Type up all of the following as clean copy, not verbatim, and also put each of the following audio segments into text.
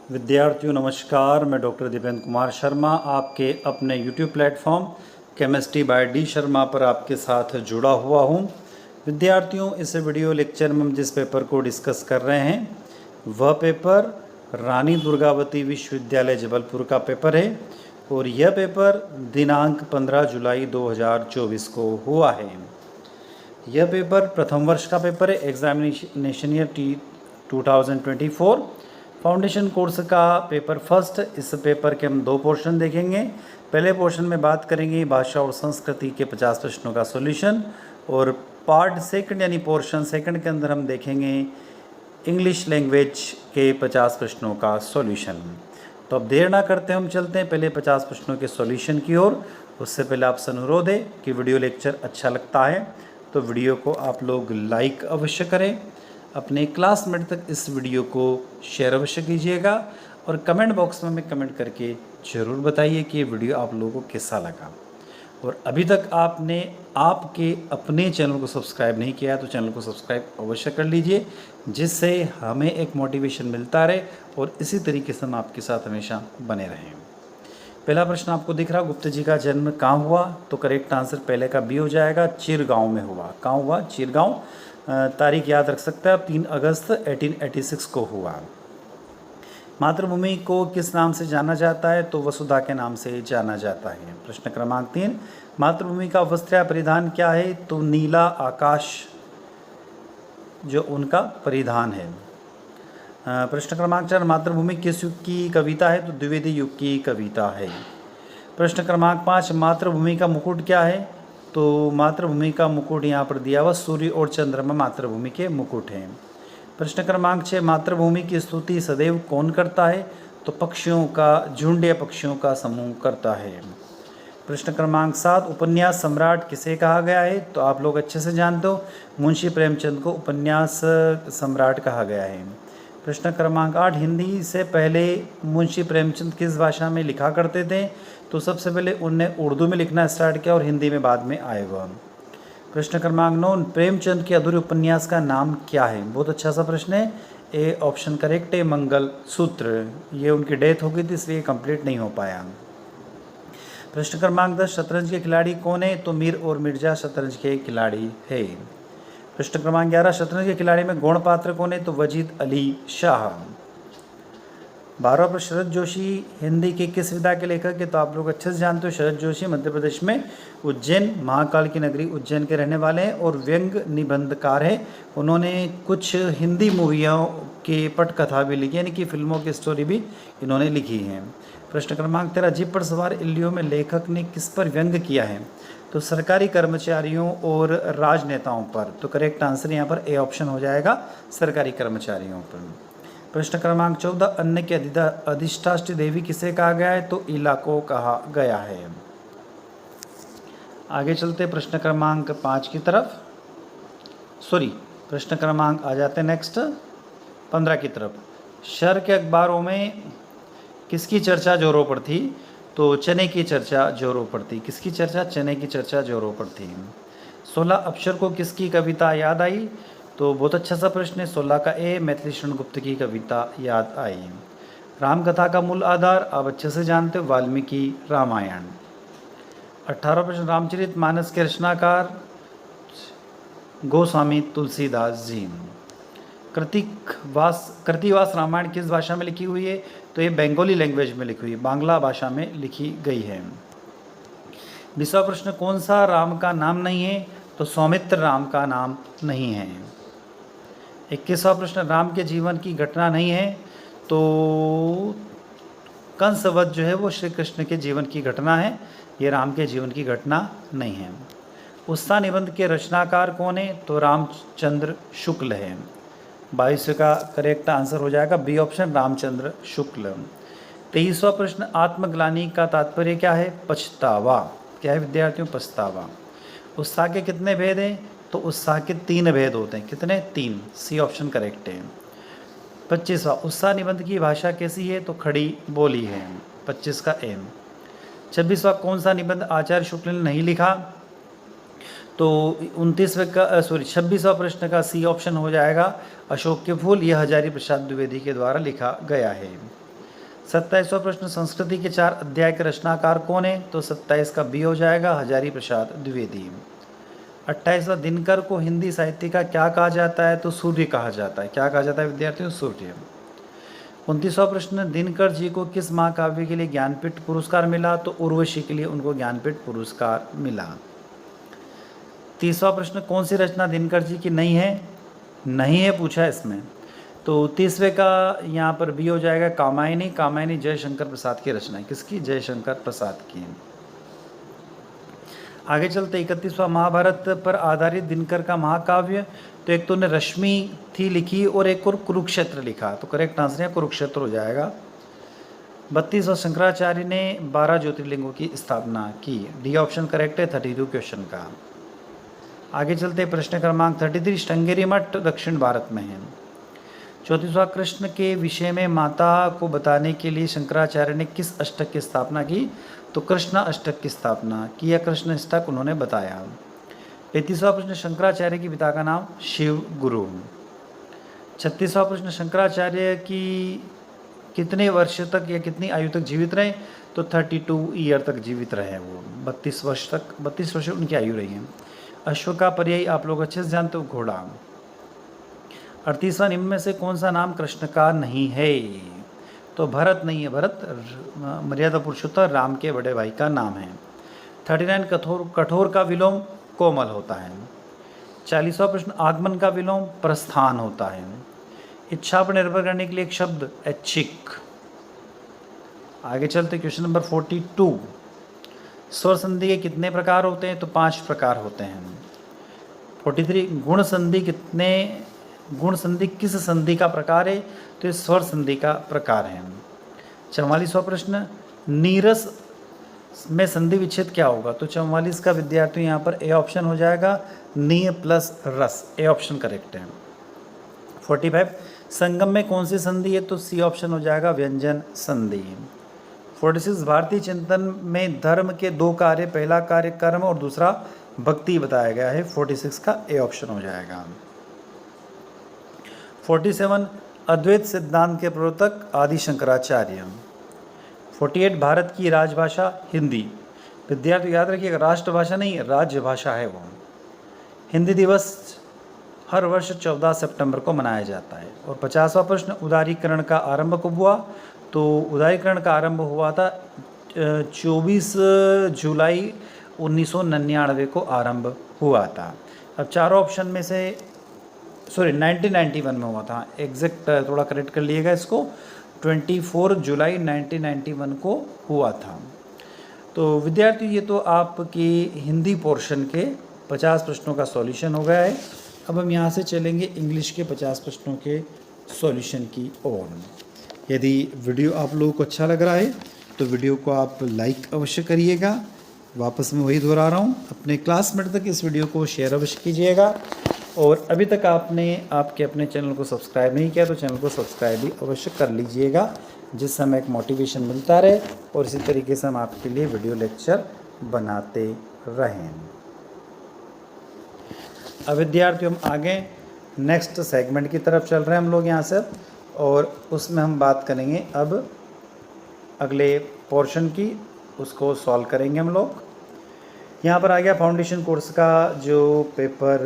विद्यार्थियों नमस्कार, मैं डॉक्टर दीपेंद्र कुमार शर्मा आपके अपने YouTube platform chemistry bye D Sharma पर आपके साथ जुड़ा हुआ हूं। विद्यार्थियों, इस वीडियो लेक्चर में हम जिस पेपर को डिस्कस कर रहे हैं वह पेपर रानी दुर्गावती विश्वविद्यालय जबलपुर का पेपर है और यह पेपर दिनांक 15 जुलाई 2024 को हुआ है। यह पेपर प्रथम वर्ष का पेपर है, एग्जामिनेशन ईयर 2024 फाउंडेशन कोर्स का पेपर फर्स्ट। इस पेपर के हम दो पोर्शन देखेंगे। पहले पोर्शन में बात करेंगे भाषा और संस्कृति के 50 प्रश्नों का सॉल्यूशन और पार्ट सेकंड यानी पोर्शन सेकंड के अंदर हम देखेंगे इंग्लिश लैंग्वेज के 50 प्रश्नों का सॉल्यूशन। तो अब देर ना करते हम चलते हैं पहले 50 प्रश्नों के सॉल्यूशन की ओर। उससे पहले आपसे अनुरोध है कि वीडियो लेक्चर अच्छा लगता है तो वीडियो को आप लोग लाइक अवश्य करें, अपने क्लासमेट तक इस वीडियो को शेयर अवश्य कीजिएगा और कमेंट बॉक्स में हमें कमेंट करके ज़रूर बताइए कि ये वीडियो आप लोगों को कैसा लगा। और अभी तक आपने आपके अपने चैनल को सब्सक्राइब नहीं किया तो चैनल को सब्सक्राइब अवश्य कर लीजिए, जिससे हमें एक मोटिवेशन मिलता रहे और इसी तरीके से हम आपके साथ हमेशा बने रहें। पहला प्रश्न आपको दिख रहा, गुप्त जी का जन्म कहाँ हुआ? तो करेक्ट आंसर पहले का बी हो जाएगा, चिरगांव में हुआ। कहाँ हुआ? चिरगांव। तारीख याद रख सकते हैं आप, 3 अगस्त 1886 को हुआ। मातृभूमि को किस नाम से जाना जाता है? तो वसुधा के नाम से जाना जाता है। प्रश्न क्रमांक 3, मातृभूमि का वस्त्र या परिधान क्या है? तो नीला आकाश जो उनका परिधान है। प्रश्न क्रमांक 4, मातृभूमि किस युग की कविता है? तो द्विवेदी युग की कविता है। प्रश्न क्रमांक 5, मातृभूमि का मुकुट क्या है? तो मातृभूमि का मुकुट यहाँ पर दिया हुआ सूर्य और चंद्रमा मातृभूमि के मुकुट हैं। प्रश्न क्रमांक 6, मातृभूमि की स्तुति सदैव कौन करता है? तो पक्षियों का झुंड या पक्षियों का समूह करता है। प्रश्न क्रमांक 7, उपन्यास सम्राट किसे कहा गया है? तो आप लोग अच्छे से जानते हो, मुंशी प्रेमचंद को उपन्यास सम्राट कहा गया है। प्रश्न क्रमांक 8, हिंदी से पहले मुंशी प्रेमचंद किस भाषा में लिखा करते थे? तो सबसे पहले उनने उर्दू में लिखना स्टार्ट किया और हिंदी में बाद में आए वह। प्रश्न क्रमांक 9, प्रेमचंद के अधूरे उपन्यास का नाम क्या है? बहुत अच्छा सा प्रश्न है। ए ऑप्शन करेक्ट है, मंगल सूत्र। ये उनकी डेथ हो गई थी इसलिए कंप्लीट नहीं हो पाया। प्रश्न क्रमांक 10, शतरंज के खिलाड़ी कौन है? तो मीर और मिर्जा शतरंज के खिलाड़ी है। प्रश्न क्रमांक 11, शतरंज के खिलाड़ी में गौण पात्र कौन है? तो वजीद अली शाह। 12वां प्रश्न, शरद जोशी हिंदी के किस विधा के लेखक है? तो आप लोग अच्छे से जानते हो, शरद जोशी मध्य प्रदेश में उज्जैन, महाकाल की नगरी उज्जैन के रहने वाले हैं और व्यंग निबंधकार हैं। उन्होंने कुछ हिंदी मूवियों के पटकथा भी लिखी, यानी कि फिल्मों की स्टोरी भी इन्होंने लिखी है। प्रश्न क्रमांक 13, जीप पर सवार इल्लियों में लेखक ने किस पर व्यंग किया है? तो सरकारी कर्मचारियों और राजनेताओं पर। तो करेक्ट आंसर यहाँ पर ए ऑप्शन हो जाएगा, सरकारी कर्मचारियों पर। प्रश्न क्रमांक 14, अन्न की अधिष्ठात्री देवी किसे कहा गया है? तो ईला को कहा गया है। आगे चलते प्रश्न क्रमांक 5 की तरफ, प्रश्न क्रमांक आ जाते हैं नेक्स्ट 15 की तरफ। शहर के अखबारों में किसकी चर्चा जोरों पर थी? तो चने की चर्चा जोरों पर थी। किसकी चर्चा? चने की चर्चा जोरों पर थी। 16 अक्षर को किसकी कविता याद आई? तो बहुत अच्छा सा प्रश्न है, 16 का ए, मैथिली शरण गुप्त की कविता याद आई। रामकथा का मूल आधार आप अच्छे से जानते हो, वाल्मीकि रामायण। 18वां प्रश्न, रामचरित मानस के रचनाकार गोस्वामी तुलसीदास जी। कृतिवास रामायण किस भाषा में लिखी हुई है? तो ये बंगाली लैंग्वेज में लिखी हुई है, बांग्ला भाषा में लिखी गई है। 20वां प्रश्न, कौन सा राम का नाम नहीं है? तो सौमित्र राम का नाम नहीं है। 21वां प्रश्न, राम के जीवन की घटना नहीं है? तो कंसवध जो है वो श्री कृष्ण के जीवन की घटना है, ये राम के जीवन की घटना नहीं है। उत्साह निबंध के रचनाकार कौन है? तो रामचंद्र शुक्ल है। 22 का करेक्ट आंसर हो जाएगा बी ऑप्शन, रामचंद्र शुक्ल। 23वां प्रश्न, आत्मग्लानि का तात्पर्य क्या है? पछतावा। क्या है विद्यार्थियों? पछतावा। उत्साह के कितने भेद हैं? तो उत्साह के 3 भेद होते हैं। कितने? 3। सी ऑप्शन करेक्ट है। 25वां, उत्साह निबंध की भाषा कैसी है? तो खड़ी बोली है। 25 का एम। 26वां, कौन सा निबंध आचार्य शुक्ल ने नहीं लिखा? तो 26वां प्रश्न का सी ऑप्शन हो जाएगा, अशोक के फूल। यह हजारी प्रसाद द्विवेदी के द्वारा लिखा गया है। 27वां प्रश्न, संस्कृति के 4 अध्याय के रचनाकार कौन है? तो 27 का बी हो जाएगा, हजारी प्रसाद द्विवेदी। 28वां, दिनकर को हिंदी साहित्य का क्या कहा जाता है? तो सूर्य कहा जाता है। क्या कहा जाता है विद्यार्थियों? सूर्य। 29वां प्रश्न, दिनकर जी को किस महाकाव्य के लिए ज्ञानपीठ पुरस्कार मिला? तो उर्वशी के लिए उनको ज्ञानपीठ पुरस्कार मिला। 30वां प्रश्न, कौन सी रचना दिनकर जी की नहीं है? नहीं है पूछा इसमें, तो 30वें का यहाँ पर बी हो जाएगा, कामायनी। कामायनी जयशंकर प्रसाद की रचना है। किसकी? जयशंकर प्रसाद की। आगे चलते 31वां, महाभारत पर आधारित दिनकर का महाकाव्य। तो एक तो ने रश्मि थी लिखी और एक और कुरुक्षेत्र लिखा, तो करेक्ट आंसर है कुरुक्षेत्र हो जाएगा। 32वां, शंकराचार्य ने 12 ज्योतिर्लिंगों की स्थापना की। डी ऑप्शन करेक्ट है 32 क्वेश्चन का। आगे चलते प्रश्न क्रमांक 33, श्रृंगेरी मठ दक्षिण भारत में है। 34वां, कृष्ण के विषय में माता को बताने के लिए शंकराचार्य ने किस अष्टक की स्थापना की? तो कृष्ण अष्टक की स्थापना की या कृष्ण अष्टक उन्होंने बताया। 35वां प्रश्न, शंकराचार्य के पिता का नाम? शिव गुरु। 36वां प्रश्न, शंकराचार्य की कितने वर्ष तक या कितनी आयु तक जीवित रहे? तो 32 ईयर तक जीवित रहे वो, 32 वर्ष तक, 32 वर्ष उनकी आयु रही है। अश्व का पर्याय आप लोग अच्छे से जानते हो, घोड़ा। 38वां, निम्न में से कौन सा नाम कृष्ण का नहीं है? तो भरत नहीं है, भरत मर्यादा पुरुषोत्तम राम के बड़े भाई का नाम है। 39, कठोर का विलोम कोमल होता है। 40वां प्रश्न, आगमन का विलोम प्रस्थान होता है। इच्छा पर निर्भर करने के लिए एक शब्द ऐच्छिक। आगे चलते क्वेश्चन नंबर 42, स्वर संधि के कितने प्रकार होते हैं? तो 5 प्रकार होते हैं। 43, गुण संधि किस संधि का प्रकार है? तो ये स्वर संधि का प्रकार है। 44वां प्रश्न, नीरस में संधि विच्छेद क्या होगा? तो 44 का विद्यार्थी यहाँ पर ए ऑप्शन हो जाएगा, नी प्लस रस, ए ऑप्शन करेक्ट है। 45, संगम में कौन सी संधि है? तो सी ऑप्शन हो जाएगा, व्यंजन संधि। 46, भारतीय चिंतन में धर्म के 2 कार्य, पहला कार्य कर्म और दूसरा भक्ति बताया गया है। 46 का ए ऑप्शन हो जाएगा। 47, अद्वैत सिद्धांत के प्रवर्तक आदि शंकराचार्य। 48, भारत की राजभाषा हिंदी। विद्यार्थी याद रखिएगा, राष्ट्रभाषा नहीं है, राज्य भाषा है वो। हिंदी दिवस हर वर्ष 14 सितंबर को मनाया जाता है। और 50वां प्रश्न, उदारीकरण का आरंभ कब हुआ? तो उदारीकरण का आरंभ हुआ था 24 जुलाई 1999 को आरंभ हुआ था। अब चारों ऑप्शन में से 1991 में हुआ था, एग्जैक्ट थोड़ा करेक्ट कर लिएगा इसको, 24 जुलाई 1991 को हुआ था। तो विद्यार्थी ये तो आपकी हिंदी पोर्शन के 50 प्रश्नों का सॉल्यूशन हो गया है। अब हम यहाँ से चलेंगे इंग्लिश के 50 प्रश्नों के सॉल्यूशन की ओर। यदि वीडियो आप लोगों को अच्छा लग रहा है तो वीडियो को आप लाइक अवश्य करिएगा। वापस मैं वही दोहरा रहा हूँ, अपने क्लासमेट तक इस वीडियो को शेयर अवश्य कीजिएगा। और अभी तक आपने आपके अपने चैनल को सब्सक्राइब नहीं किया तो चैनल को सब्सक्राइब भी अवश्य कर लीजिएगा, जिससे हमें एक मोटिवेशन मिलता रहे और इसी तरीके से हम आपके लिए वीडियो लेक्चर बनाते रहें। अब विद्यार्थियों हम आगे नेक्स्ट सेगमेंट की तरफ चल रहे हैं हम लोग यहाँ से, और उसमें हम बात करेंगे अब अगले पोर्शन की, उसको सॉल्व करेंगे हम लोग। यहाँ पर आ गया फाउंडेशन कोर्स का जो पेपर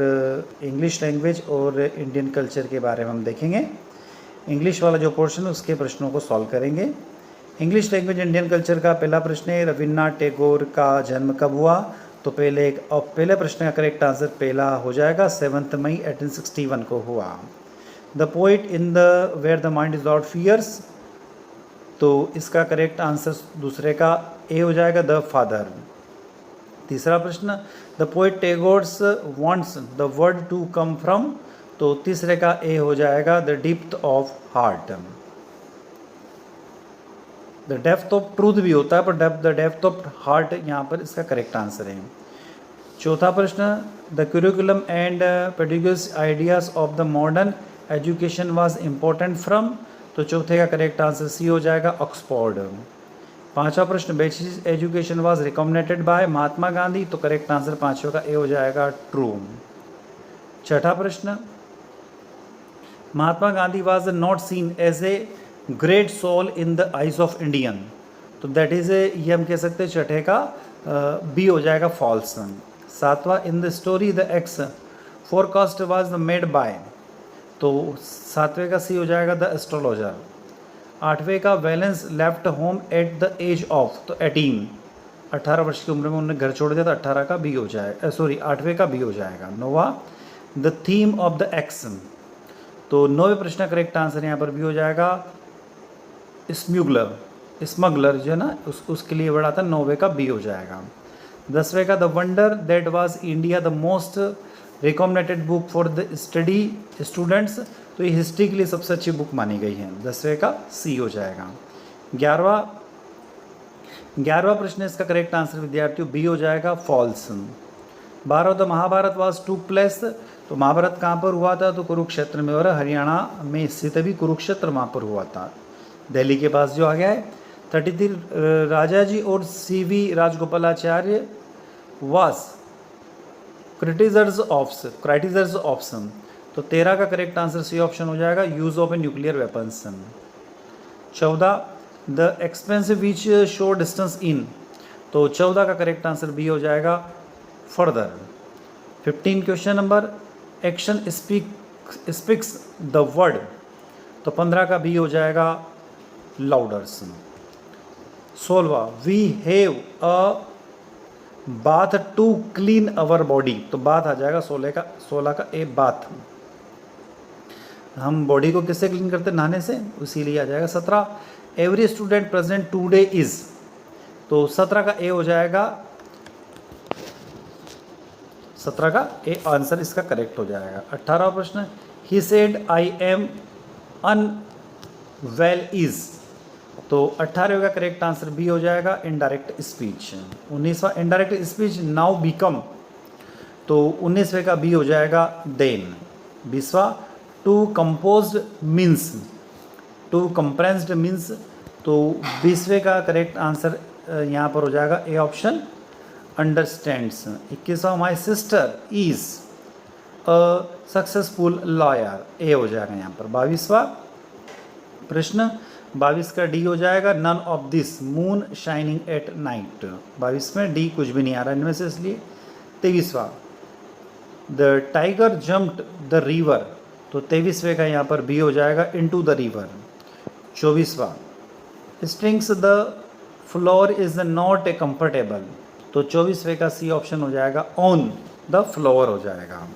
इंग्लिश लैंग्वेज और इंडियन कल्चर के बारे में हम देखेंगे। इंग्लिश वाला जो पोर्शन है उसके प्रश्नों को सॉल्व करेंगे। इंग्लिश लैंग्वेज इंडियन कल्चर का पहला प्रश्न है, रविन्द्रनाथ टैगोर का जन्म कब हुआ? तो पहले प्रश्न का करेक्ट आंसर पहला हो जाएगा, 7 मई 1861 को हुआ। The poet in the where the mind is lord fears, तो इसका करेक्ट आंसर दूसरे का ए हो जाएगा, द फादर। तीसरा प्रश्न, the poet Tagore's wants the word to come from, तो तीसरे का ए हो जाएगा, the depth of heart. The depth of truth भी होता है पर द डेप्थ ऑफ हार्ट यहाँ पर इसका करेक्ट आंसर है। चौथा प्रश्न, the curriculum and pedagogy ideas of the modern education was important from, तो चौथे का करेक्ट आंसर सी हो जाएगा, ऑक्सफोर्ड। पांचवा प्रश्न, basic education was recommended by Mahatma Gandhi, तो करेक्ट आंसर पांचवा का ए हो जाएगा, ट्रू। छठा प्रश्न, Mahatma Gandhi was not seen as a great soul in the eyes of Indian, तो दैट इज़ ये हम कह सकते हैं छठे का बी हो जाएगा फॉल्स। सातवां, in the story the x forecast was made by, तो सातवें का सी हो जाएगा द एस्ट्रोलॉजर। आठवें का valence left home at the age of, तो 18, 18 वर्ष की उम्र में उन्होंने घर छोड़ दिया, तो 18 का बी हो जाएगा, सॉरी 8वें का बी हो जाएगा। नौवां, the theme of the x, तो 9वें प्रश्न का करेक्ट आंसर यहाँ पर भी हो जाएगा स्म्यूगलर, स्मगलर जो है ना उसके लिए वर्ड आता है, 9वें का बी हो जाएगा। 10वें का the wonder that was India the most recommended book for the study students, तो ये हिस्ट्री के लिए सबसे अच्छी बुक मानी गई है, 10वें का सी हो जाएगा। 11वां प्रश्न इसका करेक्ट आंसर विद्यार्थियों बी हो जाएगा false. 12 the Mahabharata was took place, तो महाभारत कहाँ पर हुआ था, तो कुरुक्षेत्र में, और हरियाणा में स्थित भी कुरुक्षेत्र वहाँ पर हुआ था, दिल्ली के पास जो आ गया है। 33 राजा जी और CV Rajagopalachari was criticisers option, तो 13 का करेक्ट आंसर सी ऑप्शन हो जाएगा, use of a nuclear weapons. 14 the expensive which show distance in, तो 14 का करेक्ट आंसर बी हो जाएगा further. 15 question number action speaks the word, तो 15 का बी हो जाएगा लाउडर्स। 16वां we have a bath to clean our body, तो बाथ आ जाएगा 16 का ए बाथ, हम बॉडी को किससे क्लीन करते हैं, नहाने से, इसीलिए आ जाएगा। 17 every student present today is, तो 17 का ए हो जाएगा, 17 का ए आंसर इसका करेक्ट हो जाएगा। 18वां प्रश्न he said I am unwell is, तो 18वें का करेक्ट आंसर बी हो जाएगा इनडायरेक्ट स्पीच। 19वां इनडायरेक्ट स्पीच नाउ बिकम, तो 19वें का बी हो जाएगा देन। 20वां to composed means, to comprehend means, तो 20वें का करेक्ट आंसर यहाँ पर हो जाएगा ए ऑप्शन अंडरस्टैंड्स। 21वां my sister is a successful lawyer, A हो जाएगा यहाँ पर। 22वां प्रश्न 22 का डी हो जाएगा none of this moon shining at night, 22 में डी कुछ भी नहीं आ रहा इनमें से, इसलिए। 23वां the tiger jumped the river, तो 23वें का यहाँ पर बी हो जाएगा इनटू द रिवर। 24वां strings the floor is not a comfortable, तो 24वें का सी ऑप्शन हो जाएगा ऑन द फ्लोर हो जाएगा।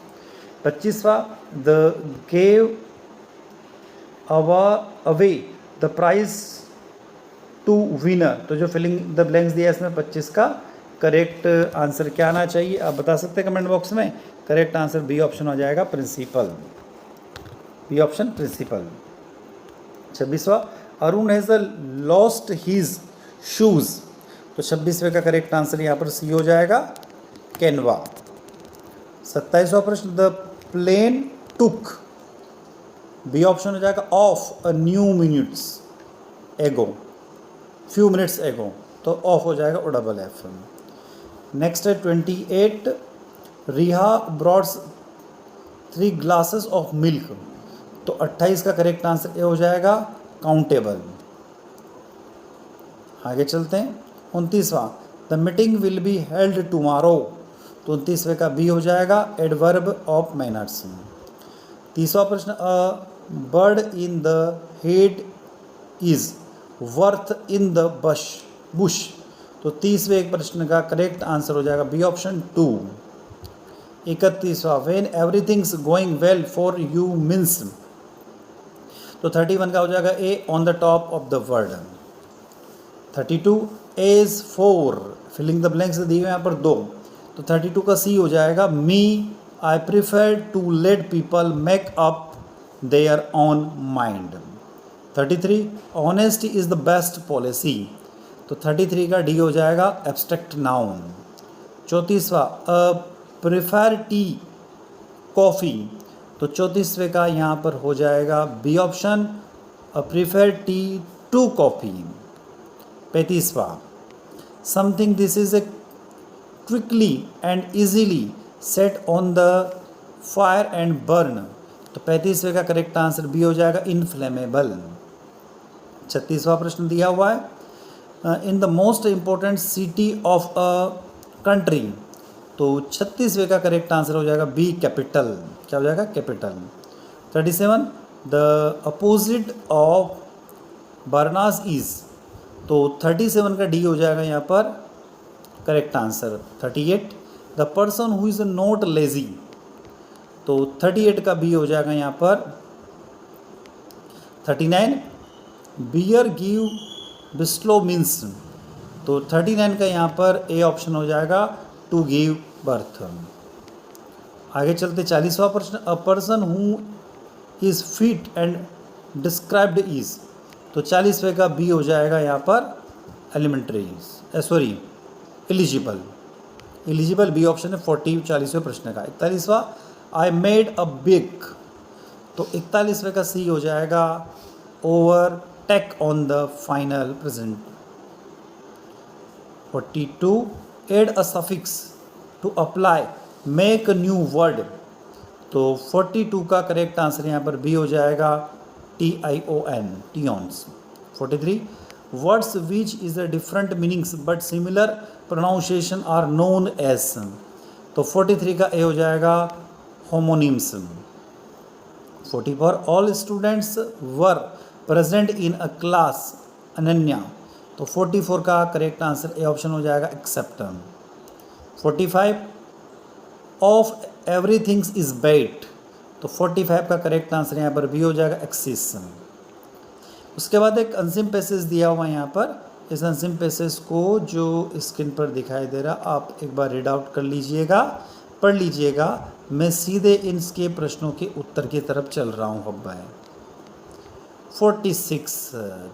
25वां the gave away the prize to winner, तो जो फिलिंग द ब्लैंक्स दिया है इसमें 25 का करेक्ट आंसर क्या आना चाहिए आप बता सकते हैं कमेंट बॉक्स में। करेक्ट आंसर बी ऑप्शन हो जाएगा प्रिंसिपल, बी ऑप्शन प्रिंसिपल। 26वां Arun has lost his shoes, तो 26वें का करेक्ट आंसर यहाँ पर सी हो जाएगा कैनवा। 27वां प्रश्न the plane took, B option हो जाएगा of a new minutes ago, few minutes ago, तो ऑफ हो जाएगा ओ डबल एफ। नेक्स्ट है 28 रिहा ब्रॉड्स 3 ग्लासेस ऑफ मिल्क, तो 28 का करेक्ट आंसर ए हो जाएगा काउंटेबल। आगे चलते हैं। 29वां the meeting will be held tomorrow, तो 29वें का बी हो जाएगा एडवर्ब ऑफ मैनर्स। 30वां प्रश्न a bird in the head is worth in the bush, तो 30वें एक प्रश्न का करेक्ट आंसर हो जाएगा बी ऑप्शन 2। 31वां when everything's going well for you means, तो 31 का हो जाएगा A on the top of the word. 32 as for filling the blanks दिए हुए यहाँ पर 2, तो 32 का सी हो जाएगा me I prefer to let people make up their own mind. 33 honesty is the best policy, तो 33 का डी हो जाएगा एब्स्ट्रैक्ट नाउन। 34वां अ प्रिफर टी कॉफ़ी, तो 34वें का यहाँ पर हो जाएगा B option I prefer tea to coffee. 35वां something this is a quickly and easily set on the fire and burn, तो 35वें का करेक्ट आंसर बी हो जाएगा इनफ्लेमेबल। 36वां प्रश्न दिया हुआ है, in the most important city of a country. तो 36वें का करेक्ट आंसर हो जाएगा बी, कैपिटल। क्या हो जाएगा? कैपिटल। 37, द अपोजिट ऑफ बरनास इज। तो 37 का डी हो जाएगा यहाँ पर correct answer. 38, the person who is not lazy. तो 38 का बी हो जाएगा यहाँ पर। 39, बियर गिव बिस्लो मीन्स। तो 39 का यहाँ पर ए ऑप्शन हो जाएगा, टू गिव बर्थ। आगे चलते 40वां प्रश्न, a person who is fit and described is. तो 40वें का बी हो जाएगा यहाँ पर elementary, sorry eligible. Eligible B option है 40वें प्रश्न का। 41वां, आई मेड अ बिग। तो 41वें का सी हो जाएगा, overtake on the final present. 42, add a suffix to apply make a new word. तो 42 का करेक्ट आंसर यहाँ पर बी हो जाएगा, TION, टियोन्स। 43, words which is a different meanings but similar pronunciation are known as. तो 43 का A हो जाएगा, homonyms. 44, all students were present in a class, Ananya. तो 44 का करेक्ट आंसर ए ऑप्शन हो जाएगा, except. 45, of everythings is bat. तो 45 का करेक्ट आंसर यहाँ पर बी हो जाएगा, एक्सिस। उसके बाद एक अनसिम पैसेज दिया हुआ है यहाँ पर। इस अनसिम पैसेज को जो स्क्रीन पर दिखाई दे रहा, आप एक बार रीड आउट कर लीजिएगा, पढ़ लीजिएगा। मैं सीधे इनके प्रश्नों के उत्तर की तरफ चल रहा हूँ। अब है 46,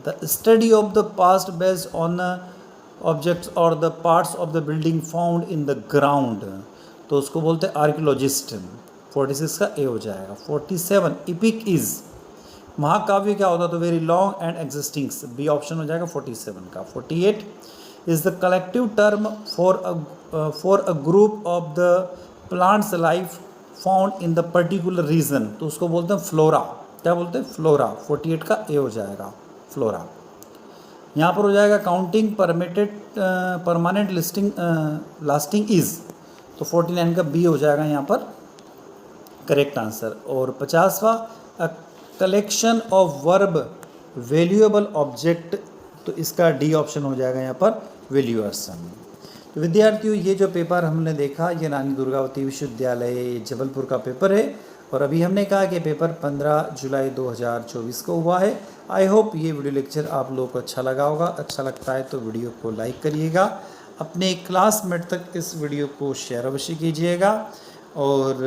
the study of the past based on objects और the parts of the building found in the ground. तो उसको बोलते हैं आर्कियोलॉजिस्ट। 46 का ए हो जाएगा। 47, इपिक इज। महाकाव्य क्या होता है? तो very long and existings, B option हो जाएगा 47 का। 48, is the collective term for a group of the plants life found in the particular region. तो उसको बोलते हैं फ्लोरा। क्या बोलते हैं? फ्लोरा। 48 का ए हो जाएगा, फ्लोरा। यहाँ पर हो जाएगा counting permanent listing lasting is. तो 49 का बी हो जाएगा यहाँ पर करेक्ट आंसर। और 50वां, a collection of verb valuable object. तो इसका डी ऑप्शन हो जाएगा यहाँ पर, वैल्यूअर्स। तो विद्यार्थियों, ये जो पेपर हमने देखा, ये रानी दुर्गावती विश्वविद्यालय जबलपुर का पेपर है। और अभी हमने कहा कि पेपर 15 जुलाई 2024 को हुआ है। आई होप ये वीडियो लेक्चर आप लोगों को अच्छा लगा होगा। अच्छा लगता है तो वीडियो को लाइक करिएगा, अपने क्लासमेट तक इस वीडियो को शेयर अवश्य कीजिएगा। और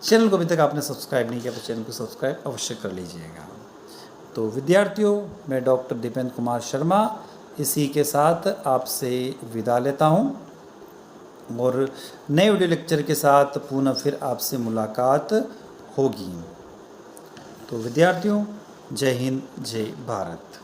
चैनल को अभी तक आपने सब्सक्राइब नहीं किया तो चैनल को सब्सक्राइब अवश्य कर लीजिएगा। तो विद्यार्थियों, मैं डॉक्टर दीपेंद्र कुमार शर्मा इसी के साथ आपसे विदा लेता हूँ, और नए वीडियो लेक्चर के साथ पुनः फिर आपसे मुलाकात होगी। तो विद्यार्थियों, जय हिंद, जय भारत।